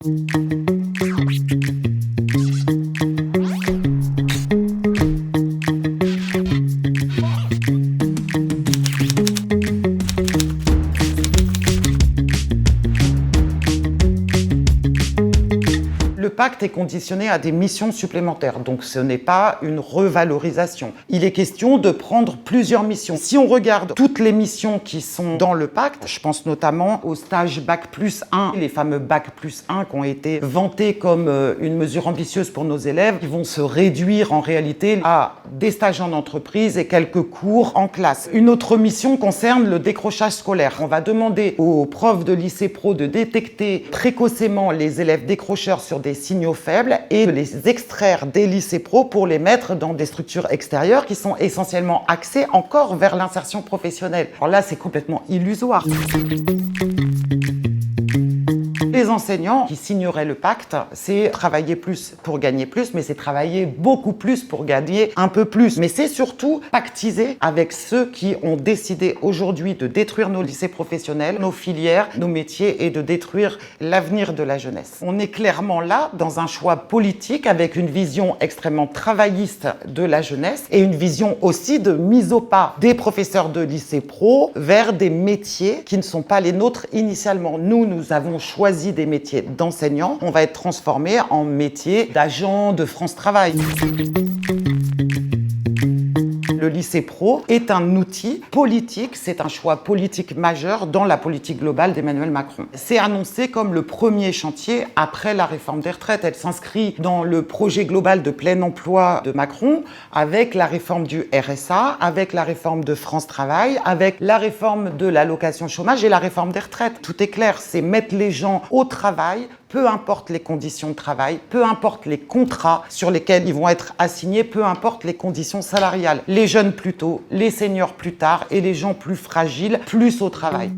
Le pacte est conditionné à des missions supplémentaires, donc ce n'est pas une revalorisation. Il est question de prendre plusieurs missions. Si on regarde toutes les missions qui sont dans le pacte, je pense notamment au stage Bac+1, les fameux Bac+1 qui ont été vantés comme une mesure ambitieuse pour nos élèves, qui vont se réduire en réalité à des stages en entreprise et quelques cours en classe. Une autre mission concerne le décrochage scolaire. On va demander aux profs de lycée pro de détecter précocement les élèves décrocheurs sur des signaux faibles et de les extraire des lycées pro pour les mettre dans des structures extérieures qui sont essentiellement axées encore vers l'insertion professionnelle. Alors là, c'est complètement illusoire. Les enseignants qui signeraient le pacte, c'est travailler plus pour gagner plus, mais c'est travailler beaucoup plus pour gagner un peu plus. Mais c'est surtout pactiser avec ceux qui ont décidé aujourd'hui de détruire nos lycées professionnels, nos filières, nos métiers et de détruire l'avenir de la jeunesse. On est clairement là dans un choix politique avec une vision extrêmement travailliste de la jeunesse et une vision aussi de mise au pas des professeurs de lycée pro vers des métiers qui ne sont pas les nôtres initialement. Nous avons choisi des métiers d'enseignants, on va être transformés en métiers d'agents de France Travail. Le lycée pro est un outil politique, c'est un choix politique majeur dans la politique globale d'Emmanuel Macron. C'est annoncé comme le premier chantier après la réforme des retraites. Elle s'inscrit dans le projet global de plein emploi de Macron, avec la réforme du RSA, avec la réforme de France Travail, avec la réforme de l'allocation chômage et la réforme des retraites. Tout est clair, c'est mettre les gens au travail, peu importe les conditions de travail, peu importe les contrats sur lesquels ils vont être assignés, peu importe les conditions salariales. Les jeunes plus tôt, les seniors plus tard et les gens plus fragiles plus au travail.